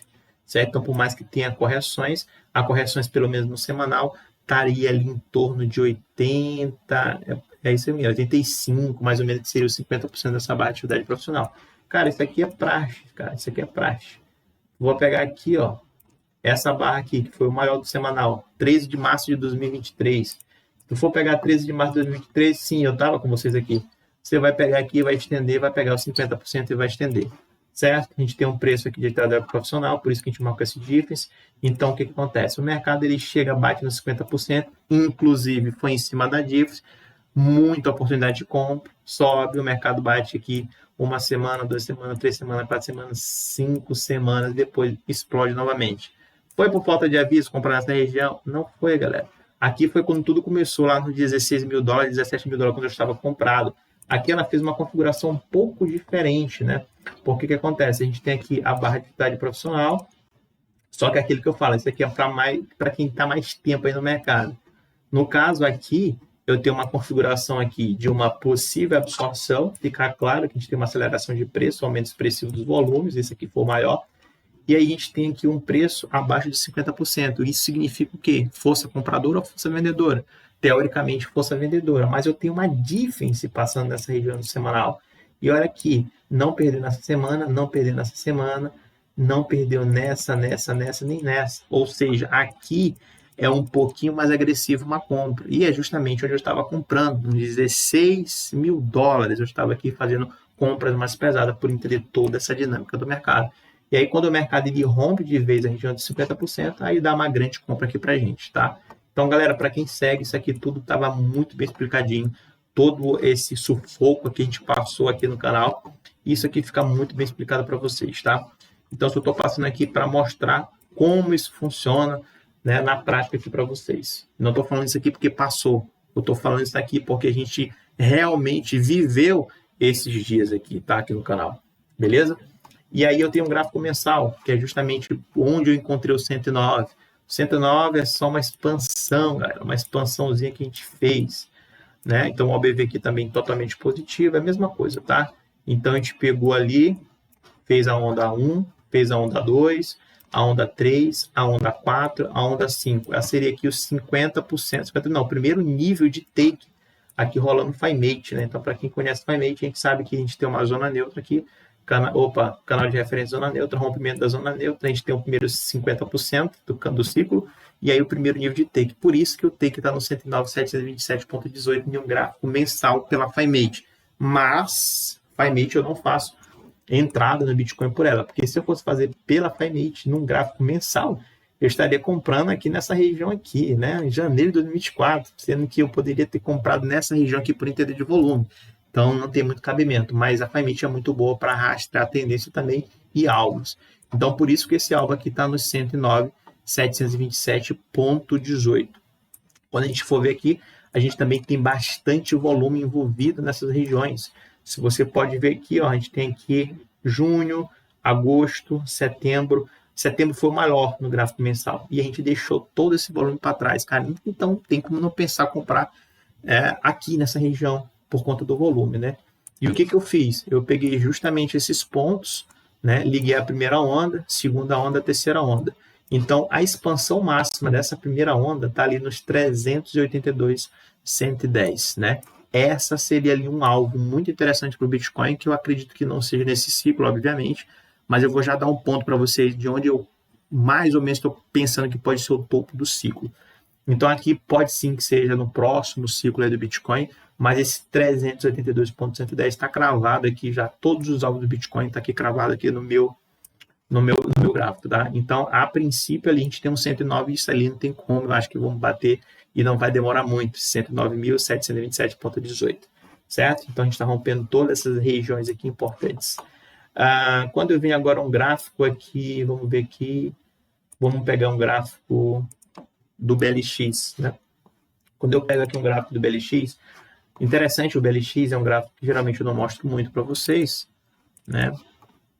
Speaker 2: Certo? Então, por mais que tenha correções, a correções pelo menos no semanal estaria ali em torno de 80, é isso mesmo, 85, mais ou menos, que seria os 50% dessa barra de atividade profissional. Cara, isso aqui é praxe, cara, isso aqui é praxe. Vou pegar aqui, ó, essa barra aqui, que foi o maior do semanal, 13 de março de 2023. Se eu for pegar 13 de março de 2023, sim, eu estava com vocês aqui. Você vai pegar aqui, vai estender, vai pegar os 50% e vai estender. Certo? A gente tem um preço aqui de atividade profissional, por isso que a gente marca esse difference. Então, o que acontece? O mercado ele chega, bate nos 50%, inclusive foi em cima da difference, muita oportunidade de compra, sobe, o mercado bate aqui uma semana, 2 semanas, 3 semanas, 4 semanas, 5 semanas, depois explode novamente. Foi por falta de aviso comprar nessa região? Não foi, galera. Aqui foi quando tudo começou, lá nos 16 mil dólares, 17 mil dólares, quando eu estava comprado. Aqui ela fez uma configuração um pouco diferente, né? Porque o que acontece? A gente tem aqui a barra de atividade profissional, só que é aquilo que eu falo, isso aqui é para quem está mais tempo aí no mercado. No caso aqui, eu tenho uma configuração aqui de uma possível absorção, ficar claro que a gente tem uma aceleração de preço, aumento expressivo dos volumes, esse aqui for maior, e aí a gente tem aqui um preço abaixo de 50%. Isso significa o quê? Força compradora ou força vendedora? Teoricamente, força vendedora, mas eu tenho uma difference passando nessa região do semanal. E olha aqui, não perdeu nessa semana, não perdeu nessa semana, não perdeu nessa, nem nessa. Ou seja, aqui é um pouquinho mais agressivo uma compra. E é justamente onde eu estava comprando, nos 16 mil dólares. Eu estava aqui fazendo compras mais pesadas por entender toda essa dinâmica do mercado. E aí, quando o mercado ele rompe de vez a região de 50%, aí dá uma grande compra aqui para a gente, tá? Então, galera, para quem segue, isso aqui tudo estava muito bem explicadinho. todo esse sufoco que a gente passou aqui no canal. Isso aqui fica muito bem explicado para vocês, tá? Então, eu estou passando aqui para mostrar como isso funciona, né, na prática aqui para vocês. Não estou falando isso aqui porque passou. Eu estou falando isso aqui porque a gente realmente viveu esses dias aqui, tá? Aqui no canal. Beleza? E aí eu tenho um gráfico mensal, que é justamente onde eu encontrei o 109. O 109 é só uma expansão, galera. Uma expansãozinha que a gente fez, né? Então, o OBV aqui também totalmente positivo. É a mesma coisa, tá? Então, a gente pegou ali, fez a onda 1, fez a onda 2, a onda 3, a onda 4, a onda 5. Essa seria aqui os 50%. Não, o primeiro nível de take aqui rola no FiMate, né? Então, para quem conhece FiMate, a gente sabe que a gente tem uma zona neutra aqui. Canal de referência zona neutra, rompimento da zona neutra. A gente tem o primeiro 50% do ciclo. E aí o primeiro nível de take. Por isso que o take está no 109.727.18 em um gráfico mensal pela FiMate. Mas, FiMate eu não faço entrada no Bitcoin por ela, porque se eu fosse fazer pela FiMate num gráfico mensal, eu estaria comprando aqui nessa região aqui, né, em janeiro de 2024, sendo que eu poderia ter comprado nessa região aqui por entender de volume. Então não tem muito cabimento, mas a FiMate é muito boa para rastrear a tendência também e alvos. Então por isso que esse alvo aqui está no 109.727.18. Quando a gente for ver aqui, a gente também tem bastante volume envolvido nessas regiões. Se você pode ver aqui, ó, a gente tem aqui junho, agosto, setembro. Setembro foi o maior no gráfico mensal. E a gente deixou todo esse volume para trás, cara. Então, tem como não pensar comprar aqui nessa região por conta do volume, né? E o que eu fiz? Eu peguei justamente esses pontos, né? Liguei a primeira onda, segunda onda, terceira onda. Então, a expansão máxima dessa primeira onda está ali nos 382,110, né? Essa seria ali um alvo muito interessante para o Bitcoin, que eu acredito que não seja nesse ciclo, obviamente, mas eu vou já dar um ponto para vocês de onde eu mais ou menos estou pensando que pode ser o topo do ciclo. Então aqui pode sim que seja no próximo ciclo aí do Bitcoin, mas esse 382,110 está cravado aqui já, todos os alvos do Bitcoin está aqui cravado aqui no meu gráfico, tá? Então, a princípio ali a gente tem um 109, isso ali não tem como, eu acho que vamos bater e não vai demorar muito, 109.727,18, certo? Então, a gente está rompendo todas essas regiões aqui importantes. Quando eu venho agora um gráfico aqui, vamos ver aqui, vamos pegar um gráfico do BLX, né? Quando eu pego aqui um gráfico do BLX, interessante, o BLX é um gráfico que geralmente eu não mostro muito para vocês, né?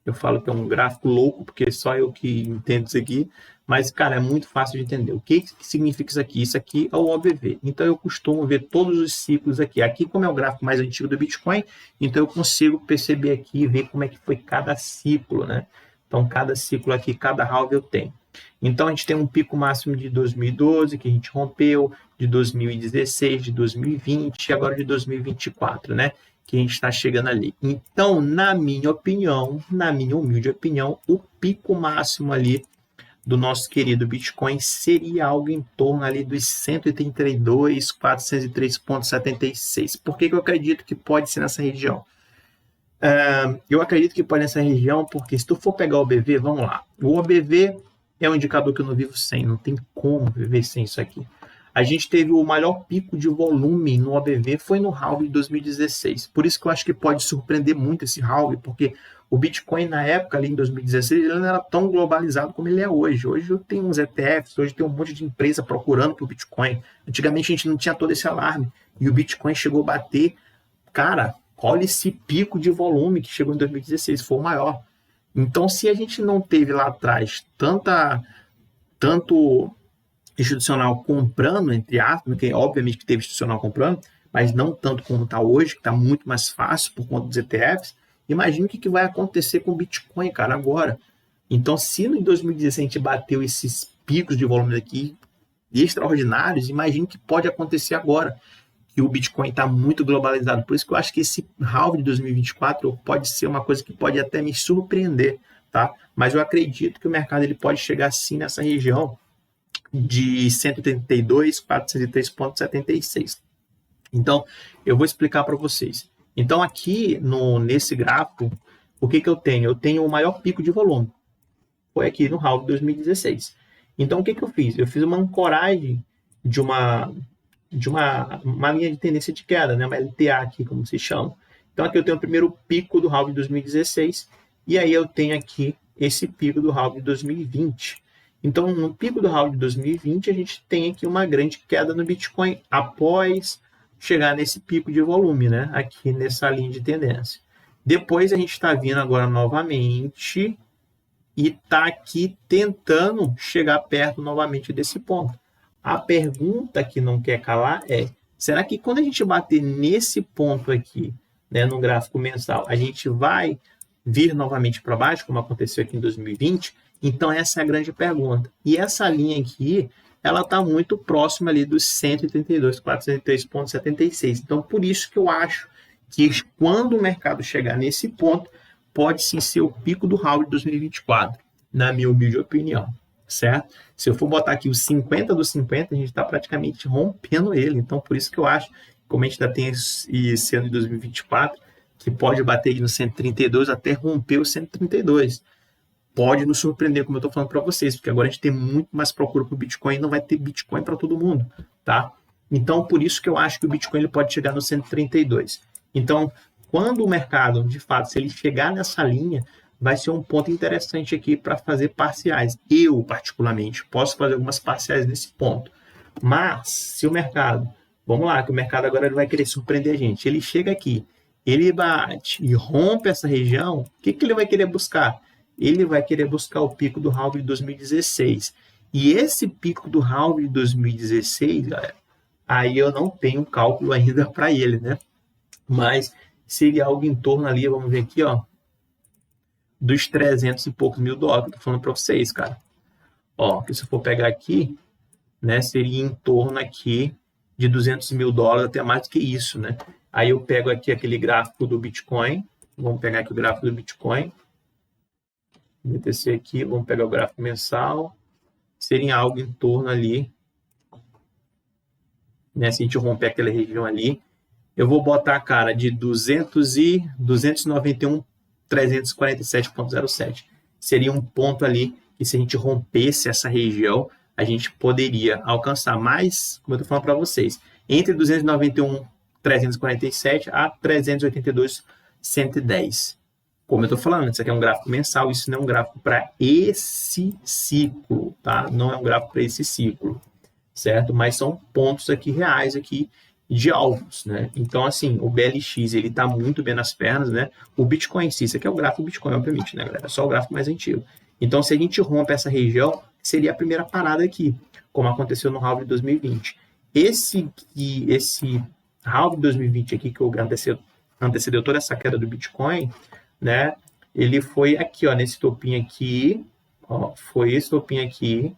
Speaker 2: Eu falo que é um gráfico louco, porque só eu que entendo isso aqui. Mas, cara, é muito fácil de entender. O que significa isso aqui? Isso aqui é o OBV. Então, eu costumo ver todos os ciclos aqui. Aqui, como é o gráfico mais antigo do Bitcoin, então eu consigo perceber aqui e ver como é que foi cada ciclo, né? Então, cada ciclo aqui, cada halve eu tenho. Então, a gente tem um pico máximo de 2012, que a gente rompeu, de 2016, de 2020 e agora de 2024, né? Que a gente está chegando ali. Então, na minha opinião, na minha humilde opinião, o pico máximo ali do nosso querido Bitcoin seria algo em torno ali dos 132.403,76. Por que eu acredito que pode ser nessa região? Eu acredito que pode ser nessa região porque se tu for pegar o OBV, vamos lá. O OBV é um indicador que eu não vivo sem, não tem como viver sem isso aqui. A gente teve o maior pico de volume no OBV foi no halving de 2016. Por isso que eu acho que pode surpreender muito esse halving, porque o Bitcoin na época, ali em 2016, ele não era tão globalizado como ele é hoje. Hoje tem uns ETFs, hoje tem um monte de empresa procurando por Bitcoin. Antigamente a gente não tinha todo esse alarme. E o Bitcoin chegou a bater, cara, olha esse pico de volume que chegou em 2016, foi o maior. Então, se a gente não teve lá atrás tanto institucional comprando, entre aspas, porque obviamente que teve institucional comprando, mas não tanto como está hoje, que está muito mais fácil por conta dos ETFs, imagina o que vai acontecer com o Bitcoin, cara, agora. Então, se em 2016 a gente bateu esses picos de volume aqui extraordinários, imagina o que pode acontecer agora, que o Bitcoin está muito globalizado. Por isso que eu acho que esse halving de 2024 pode ser uma coisa que pode até me surpreender, tá? Mas eu acredito que o mercado ele pode chegar sim nessa região de 132.403,76. Então, eu vou explicar para vocês. Então, aqui nesse gráfico, o que eu tenho? Eu tenho o maior pico de volume. Foi aqui no halving de 2016. Então, o que eu fiz? Eu fiz uma ancoragem de uma uma linha de tendência de queda, né? Uma LTA aqui, como se chama. Então aqui eu tenho o primeiro pico do halving de 2016 e aí eu tenho aqui esse pico do halving de 2020. Então no pico do halving de 2020 a gente tem aqui uma grande queda no Bitcoin após chegar nesse pico de volume, né? Aqui nessa linha de tendência. Depois a gente está vindo agora novamente e está aqui tentando chegar perto novamente desse ponto. A pergunta que não quer calar é, será que quando a gente bater nesse ponto aqui, né, no gráfico mensal, a gente vai vir novamente para baixo, como aconteceu aqui em 2020? Então essa é a grande pergunta. E essa linha aqui, ela está muito próxima ali dos 132.403,76. Então por isso que eu acho que quando o mercado chegar nesse ponto, pode sim ser o pico do halving de 2024, na minha humilde opinião, certo? Se eu for botar aqui os 50 dos 50, a gente está praticamente rompendo ele. Então, por isso que eu acho, como a gente ainda tem esse ano de 2024, que pode bater no 132 até romper o 132. Pode nos surpreender, como eu estou falando para vocês, porque agora a gente tem muito mais procura para o Bitcoin e não vai ter Bitcoin para todo mundo, tá? Então, por isso que eu acho que o Bitcoin ele pode chegar no 132. Então, quando o mercado, de fato, se ele chegar nessa linha, vai ser um ponto interessante aqui para fazer parciais. Eu, particularmente, posso fazer algumas parciais nesse ponto. Mas, se o mercado, vamos lá, que o mercado agora ele vai querer surpreender a gente. Ele chega aqui, ele bate e rompe essa região, o que ele vai querer buscar? Ele vai querer buscar o pico do halving de 2016. E esse pico do halving de 2016, galera, aí eu não tenho cálculo ainda para ele, né? Mas seria algo em torno ali, vamos ver aqui, ó, dos 300 e poucos mil dólares, tô falando para vocês, cara. Ó, que se eu for pegar aqui, né, seria em torno aqui de 200 mil dólares, até mais do que isso, né? Aí eu pego aqui aquele gráfico do Bitcoin, vamos pegar aqui o gráfico do Bitcoin, BTC aqui, vamos pegar o gráfico mensal, seria algo em torno ali, né, se a gente romper aquela região ali, eu vou botar a cara de 291.347,07. Seria um ponto ali que se a gente rompesse essa região, a gente poderia alcançar mais, como eu estou falando para vocês, entre 291.347 a 382.110. Como eu estou falando, isso aqui é um gráfico mensal, isso não é um gráfico para esse ciclo, tá? Não é um gráfico para esse ciclo, certo? Mas são pontos aqui reais aqui de alvos, né? Então, assim, o BLX, ele tá muito bem nas pernas, né? O Bitcoin em si, isso aqui é o gráfico do Bitcoin, obviamente, né, galera? É só o gráfico mais antigo. Então, se a gente rompe essa região, seria a primeira parada aqui, como aconteceu no halving de 2020. Esse halving de 2020 aqui, que antecedeu toda essa queda do Bitcoin, né? Ele foi aqui, ó, nesse topinho aqui, ó, foi esse topinho aqui,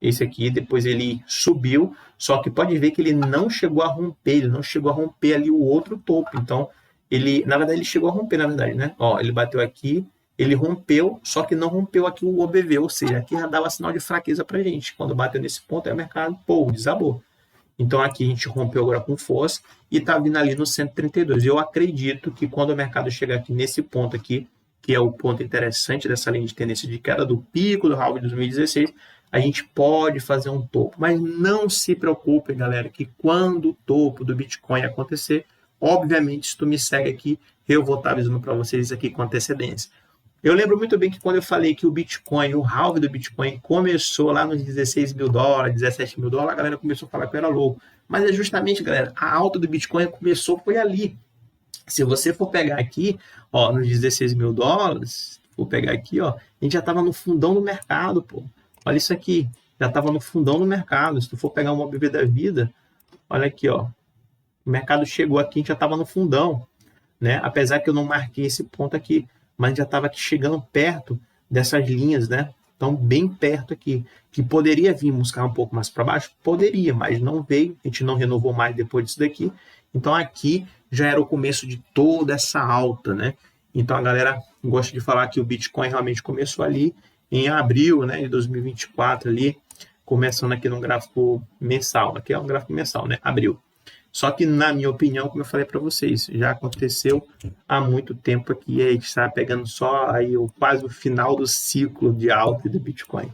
Speaker 2: esse aqui, depois ele subiu, só que pode ver que ele não chegou a romper, ele não chegou a romper ali o outro topo, então, na verdade, ele chegou a romper, na verdade, né? Ó, ele bateu aqui, ele rompeu, só que não rompeu aqui o OBV, ou seja, aqui já dava sinal de fraqueza pra gente, quando bateu nesse ponto, aí o mercado, pô, desabou. Então, aqui a gente rompeu agora com força e tá vindo ali no 132. Eu acredito que quando o mercado chegar aqui nesse ponto aqui, que é o ponto interessante dessa linha de tendência de queda do pico do halving de 2016, a gente pode fazer um topo. Mas não se preocupem, galera, que quando o topo do Bitcoin acontecer, obviamente, se tu me segue aqui, eu vou estar avisando para vocês aqui com antecedência. Eu lembro muito bem que quando eu falei que o Bitcoin, o halving do Bitcoin começou lá nos 16 mil dólares, 17 mil dólares, a galera começou a falar que eu era louco. Mas é justamente, galera, a alta do Bitcoin começou, foi ali. Se você for pegar aqui, ó, nos 16 mil dólares, vou pegar aqui, ó, a gente já estava no fundão do mercado, pô. Olha isso aqui, já estava no fundão do mercado. Se tu for pegar uma OBV da vida, olha aqui, ó, o mercado chegou aqui, a gente já estava no fundão, né? Apesar que eu não marquei esse ponto aqui, mas já estava aqui chegando perto dessas linhas, né? Então, bem perto aqui, que poderia vir buscar um pouco mais para baixo? Poderia, mas não veio, a gente não renovou mais depois disso daqui. Então, aqui já era o começo de toda essa alta, né? Então, a galera gosta de falar que o Bitcoin realmente começou ali em abril, né, de 2024 ali, começando aqui no gráfico mensal. Aqui é um gráfico mensal, né? Abril. Só que, na minha opinião, como eu falei para vocês, já aconteceu há muito tempo aqui, a gente está pegando só aí quase o final do ciclo de alta do Bitcoin,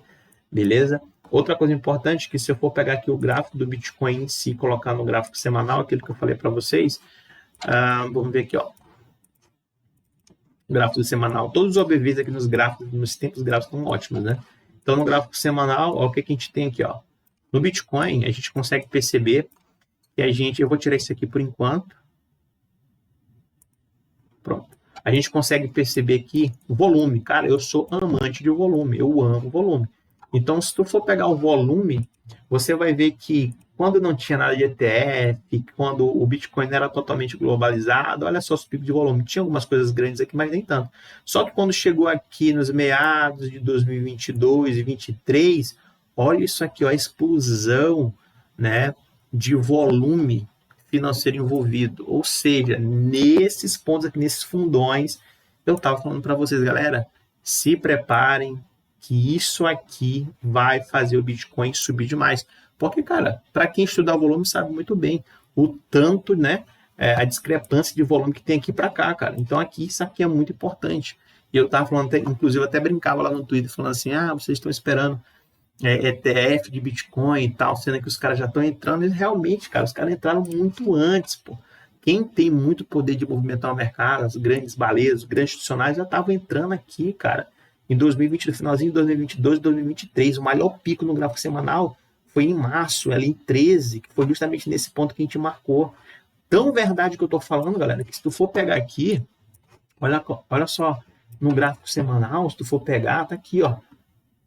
Speaker 2: beleza? Outra coisa importante que se eu for pegar aqui o gráfico do Bitcoin em si, colocar no gráfico semanal, aquilo que eu falei para vocês, vamos ver aqui, ó. Gráfico semanal. Todos os OBVs aqui nos gráficos, nos tempos gráficos estão ótimos, né? Então, no gráfico semanal, ó, o que a gente tem aqui, ó. No Bitcoin, a gente consegue perceber que eu vou tirar isso aqui por enquanto. Pronto. A gente consegue perceber aqui o volume. Cara, eu sou amante de volume, eu amo volume. Então, se tu for pegar o volume, você vai ver que quando não tinha nada de ETF, quando o Bitcoin não era totalmente globalizado, olha só os picos de volume. Tinha algumas coisas grandes aqui, mas nem tanto. Só que quando chegou aqui nos meados de 2022 e 2023, olha isso aqui, ó, a explosão, né, de volume financeiro envolvido. Ou seja, nesses pontos aqui, nesses fundões, eu estava falando para vocês, galera, se preparem, que isso aqui vai fazer o Bitcoin subir demais. Porque, cara, para quem estudar o volume sabe muito bem o tanto, né, a discrepância de volume que tem aqui para cá, cara. Então, isso aqui é muito importante. E eu estava falando, inclusive, até brincava lá no Twitter, falando assim, vocês estão esperando ETF de Bitcoin e tal, sendo que os caras já estão entrando. E realmente, cara, os caras entraram muito antes, pô. Quem tem muito poder de movimentar o mercado, as grandes baleias, os grandes institucionais já estavam entrando aqui, cara. Em 2020, no finalzinho de 2022 e 2023, o maior pico no gráfico semanal foi em março, ali em 13, que foi justamente nesse ponto que a gente marcou. Tão verdade que eu tô falando, galera, que se tu for pegar aqui, olha só, no gráfico semanal, se tu for pegar, tá aqui, ó.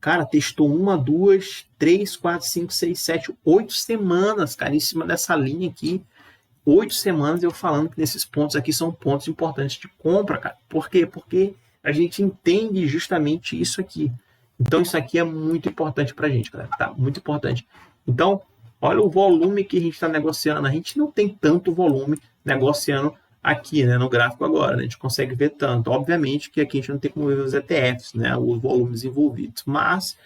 Speaker 2: Cara, testou 1, 2, 3, 4, 5, 6, 7, 8 semanas, cara, em cima dessa linha aqui. 8 semanas eu falando que nesses pontos aqui são pontos importantes de compra, cara. Por quê? Porque a gente entende justamente isso aqui. Então, isso aqui é muito importante para a gente, galera, tá? Muito importante. Então, olha o volume que a gente está negociando. A gente não tem tanto volume negociando aqui, né, no gráfico agora, né? A gente consegue ver tanto. Obviamente que aqui a gente não tem como ver os ETFs, né, os volumes envolvidos. Mas,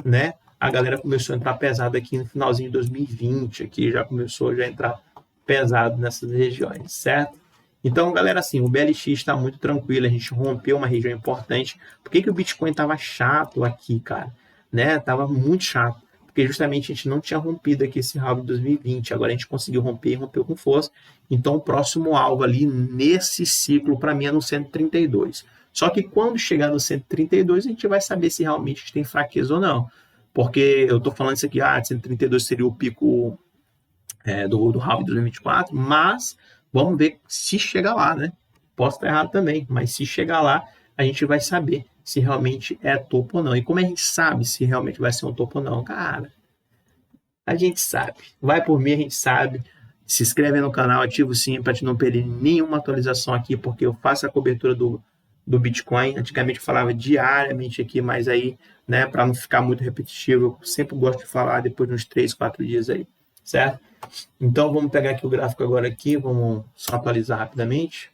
Speaker 2: né, a galera começou a entrar pesado aqui no finalzinho de 2020, aqui já começou a entrar pesado nessas regiões, certo? Então, galera, assim, o BLX está muito tranquilo, a gente rompeu uma região importante. Por que o Bitcoin estava chato aqui, cara? Né? Tava muito chato, porque justamente a gente não tinha rompido aqui esse alvo de 2020, agora a gente conseguiu romper e rompeu com força. Então, o próximo alvo ali nesse ciclo, para mim, é no 132. Só que quando chegar no 132, a gente vai saber se realmente a gente tem fraqueza ou não. Porque eu estou falando isso aqui, 132 seria o pico do halving de 2024, mas vamos ver se chegar lá, né? Posso estar errado também, mas se chegar lá, a gente vai saber se realmente é topo ou não. E como a gente sabe se realmente vai ser um topo ou não? Cara, a gente sabe. Vai por mim, a gente sabe. Se inscreve no canal, ativa o sininho para te não perder nenhuma atualização aqui, porque eu faço a cobertura do Bitcoin. Antigamente eu falava diariamente aqui, mas aí, né, para não ficar muito repetitivo, eu sempre gosto de falar depois de uns 3, 4 dias aí, certo? Então, vamos pegar aqui o gráfico agora aqui, vamos só atualizar rapidamente.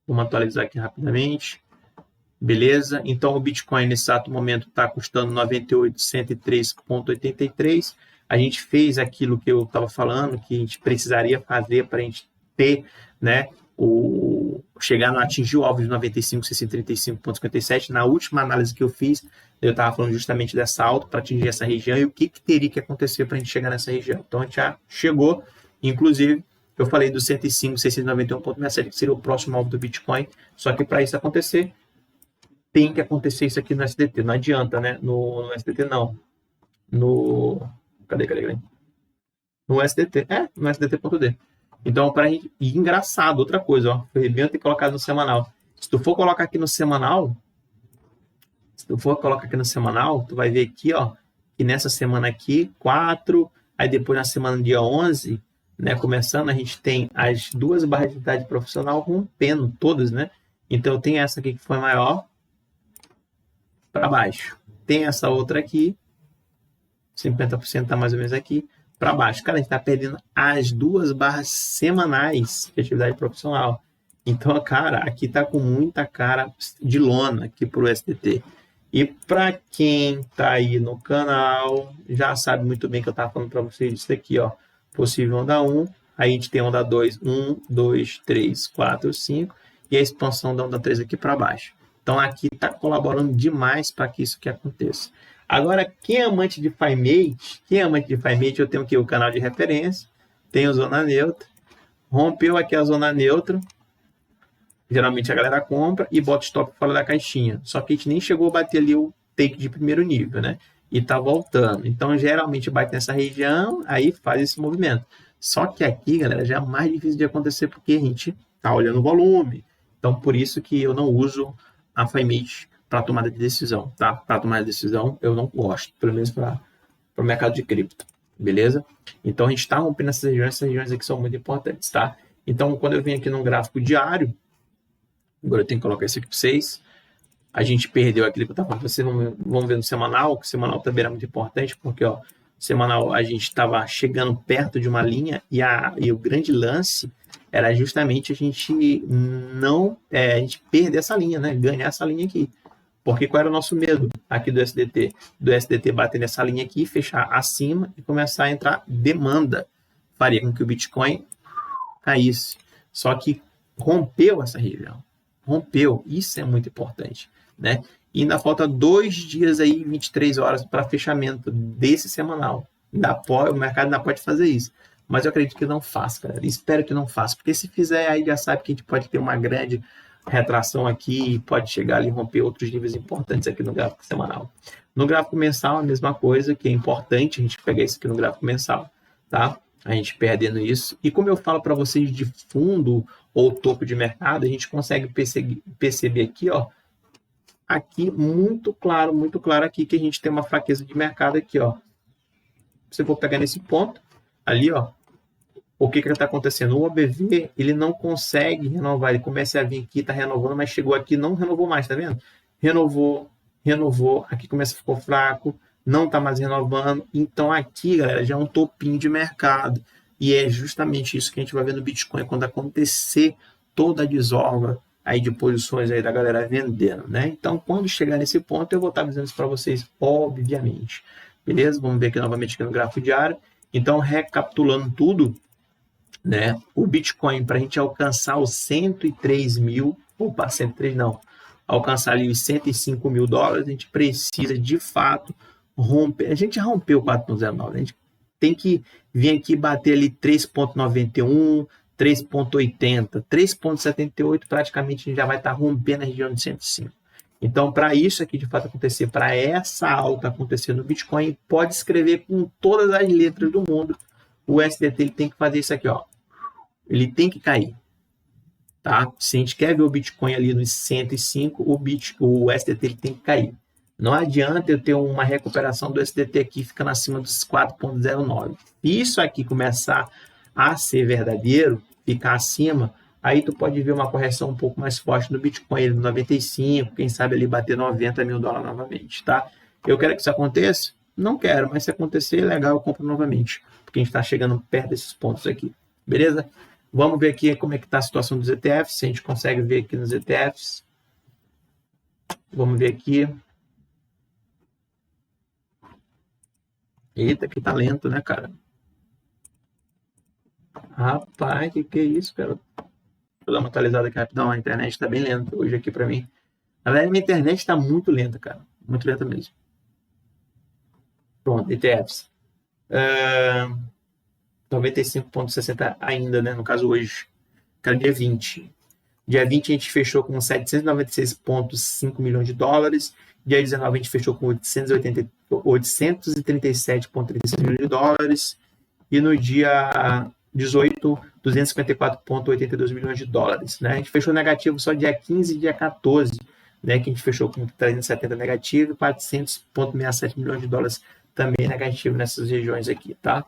Speaker 2: Vamos atualizar aqui rapidamente. Beleza? Então, o Bitcoin, nesse exato momento, está custando 98.103,83. A gente fez aquilo que eu estava falando, que a gente precisaria fazer para a gente ter, né, chegar a atingir o alvo de 95.635,57. Na última análise que eu fiz, eu estava falando justamente dessa alta para atingir essa região e o que teria que acontecer para a gente chegar nessa região. Então, a gente já chegou, inclusive, eu falei do 105.691,67, que seria o próximo alvo do Bitcoin, só que para isso acontecer, tem que acontecer isso aqui no SDT. Não adianta, né? No SDT não. Cadê? No SDT. No SDT.D. Então, para gente... E engraçado, outra coisa, ó. Foi bem ter colocado no semanal. Se tu for colocar aqui no semanal, tu vai ver aqui, ó, que nessa semana aqui, 4, aí depois na semana dia 11, né, começando, a gente tem as duas barras de idade profissional rompendo, todas, né? Então, tem essa aqui que foi maior, para baixo. Tem essa outra aqui, 50% está mais ou menos aqui, para baixo. Cara, a gente está perdendo as duas barras semanais de atividade profissional. Então, cara, aqui está com muita cara de lona aqui para o SDT. E para quem está aí no canal, já sabe muito bem que eu estava falando para vocês isso aqui, ó. Possível onda 1, aí a gente tem onda 2, 1, 2, 3, 4, 5, e a expansão da onda 3 aqui para baixo. Então aqui está colaborando demais para que isso que aconteça. Agora, quem é amante de FiMate, eu tenho aqui o canal de referência, tenho zona neutra, rompeu aqui a zona neutra, geralmente a galera compra e bota stop fora da caixinha. Só que a gente nem chegou a bater ali o take de primeiro nível, né? E tá voltando. Então, geralmente bate nessa região, aí faz esse movimento. Só que aqui, galera, já é mais difícil de acontecer porque a gente tá olhando o volume. Então, por isso que eu não uso a FiMate para tomada de decisão, tá? Para tomada de decisão, eu não gosto, pelo menos para o mercado de cripto, beleza? Então, a gente está rompendo essas regiões aqui são muito importantes, tá? Então, quando eu venho aqui no gráfico diário, agora eu tenho que colocar isso aqui para vocês. A gente perdeu aquilo que eu estava falando. Vocês vão ver no semanal, que o semanal também era muito importante, porque ó, semanal a gente estava chegando perto de uma linha e o grande lance era justamente a gente a gente perder essa linha, né? Ganhar essa linha aqui. Porque qual era o nosso medo aqui do SDT? Do SDT bater nessa linha aqui, fechar acima e começar a entrar demanda. Faria com que o Bitcoin caísse. Só que rompeu essa região. Rompeu. Isso é muito importante, né? E ainda falta 2 dias aí, 23 horas para fechamento desse semanal. O mercado ainda pode fazer isso. Mas eu acredito que não faça, galera. Espero que não faça. Porque se fizer, aí já sabe que a gente pode ter uma grande retração aqui e pode chegar ali e romper outros níveis importantes aqui no gráfico semanal. No gráfico mensal, a mesma coisa, que é importante a gente pegar isso aqui no gráfico mensal, tá? A gente perdendo isso. E como eu falo para vocês de fundo ou topo de mercado, a gente consegue perceber aqui, ó, aqui muito claro aqui que a gente tem uma fraqueza de mercado aqui, ó. Se eu for pegar nesse ponto, ali, ó, o que está acontecendo? O OBV, ele não consegue renovar, ele começa a vir aqui, está renovando, mas chegou aqui, não renovou mais, tá vendo? Renovou, aqui começa a ficar fraco, não está mais renovando. Então aqui, galera, já é um topinho de mercado. E é justamente isso que a gente vai ver no Bitcoin quando acontecer toda a desova aí de posições aí da galera vendendo, né? Então, quando chegar nesse ponto, eu vou estar avisando isso para vocês, obviamente. Beleza? Vamos ver aqui novamente aqui no gráfico diário. Então, recapitulando tudo, né? O Bitcoin, para a gente alcançar os 103 mil, opa, 103 não, alcançar ali os 105 mil dólares, a gente precisa de fato romper. A gente rompeu o 4.09, a gente tem que vir aqui bater ali 3.91, 3.80, 3.78, praticamente a gente já vai estar rompendo a região de 105. Então, para isso aqui de fato acontecer, para essa alta acontecer no Bitcoin, pode escrever com todas as letras do mundo, o SDT ele tem que fazer isso aqui, ó. Ele tem que cair, tá? Se a gente quer ver o Bitcoin ali nos 105, o SDT ele tem que cair. Não adianta eu ter uma recuperação do SDT aqui ficando acima dos 4.09. Se isso aqui começar a ser verdadeiro, ficar acima, aí tu pode ver uma correção um pouco mais forte no Bitcoin, ele no 95, quem sabe ali bater 90 mil dólares novamente, tá? Eu quero que isso aconteça? Não quero, mas se acontecer, legal, eu compro novamente, porque a gente está chegando perto desses pontos aqui, beleza? Vamos ver aqui como é que está a situação dos ETFs, se a gente consegue ver aqui nos ETFs. Vamos ver aqui. Eita, que tá lento, né, cara? Rapaz, que é isso, cara? Vou dar uma atualizada aqui rapidão. A internet está bem lenta hoje aqui para mim. Na verdade, minha internet está muito lenta, cara. Muito lenta mesmo. Pronto, ETFs. 95,60 ainda, né? No caso hoje. Cara, dia 20. Dia 20 a gente fechou com 796,5 milhões de dólares. Dia 19 a gente fechou com 837,36 milhões de dólares. E no dia 18, 254,82 milhões de dólares. Né? A gente fechou negativo só dia 15 e dia 14, né? Que a gente fechou com 370 negativo e 400,67 milhões de dólares também negativo nessas regiões aqui, tá?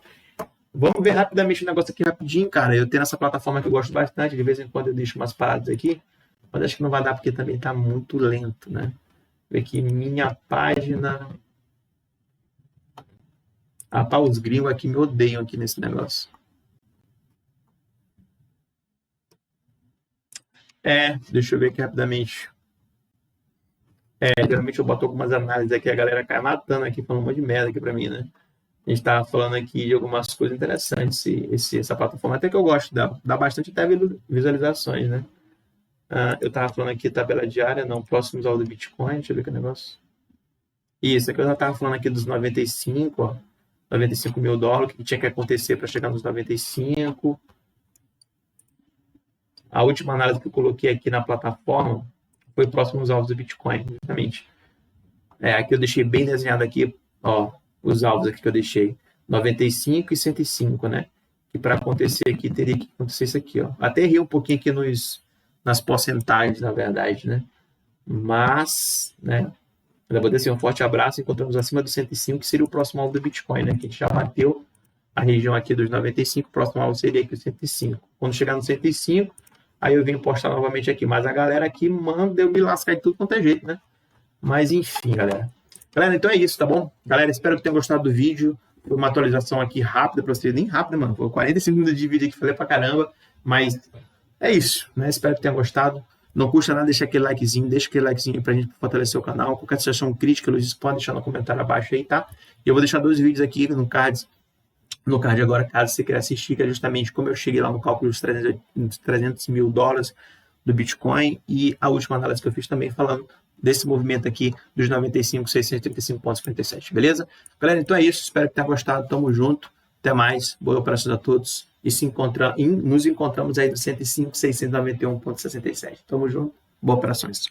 Speaker 2: Vamos ver rapidamente o negócio aqui rapidinho, cara. Eu tenho essa plataforma que eu gosto bastante, de vez em quando eu deixo umas paradas aqui, mas acho que não vai dar porque também tá muito lento, né? Ver aqui minha página. Rapaz, os gringos aqui me odeiam aqui nesse negócio. Deixa eu ver aqui rapidamente. Geralmente eu boto algumas análises aqui, a galera cai matando aqui, falando um monte de merda aqui pra mim, né? A gente tá falando aqui de algumas coisas interessantes, essa plataforma, até que eu gosto dela. Dá bastante até visualizações, né? Eu tava falando aqui tabela diária, não, próximos ao do Bitcoin, deixa eu ver que negócio. Isso, aqui eu já tava falando aqui dos 95, ó, 95 mil dólares, o que tinha que acontecer para chegar nos 95. A última análise que eu coloquei aqui na plataforma foi próximo aos alvos do Bitcoin, justamente. Aqui eu deixei bem desenhado aqui, ó, os alvos aqui que eu deixei, 95 e 105, né? E para acontecer aqui, teria que acontecer isso aqui, ó. Até errei um pouquinho aqui nas porcentagens, na verdade, né? Mas, né? Eu vou descer um forte abraço, encontramos acima do 105, que seria o próximo alvo do Bitcoin, né? Que a gente já bateu a região aqui dos 95, o próximo alvo seria aqui o 105. Quando chegar no 105, aí eu venho postar novamente aqui. Mas a galera aqui manda eu me lascar de tudo quanto é jeito, né? Mas enfim, galera. Galera, então é isso, tá bom? Galera, espero que tenham gostado do vídeo. Foi uma atualização aqui rápida para vocês. Nem rápida, mano. Foi 45 minutos de vídeo aqui, falei pra caramba. Mas é isso, né? Espero que tenham gostado. Não custa nada deixar aquele likezinho. Deixa aquele likezinho pra gente fortalecer o canal. Qualquer sugestão crítica, Luiz, pode deixar no comentário abaixo aí, tá? E eu vou deixar 2 vídeos aqui no card agora, caso você queira assistir, que é justamente como eu cheguei lá no cálculo dos 300 mil dólares do Bitcoin e a última análise que eu fiz também falando desse movimento aqui dos 95.635,57, beleza? Galera, então é isso. Espero que tenha gostado. Tamo junto. Até mais. Boa operação a todos. E nos encontramos aí no 105.691,67. Tamo junto. Boas operações.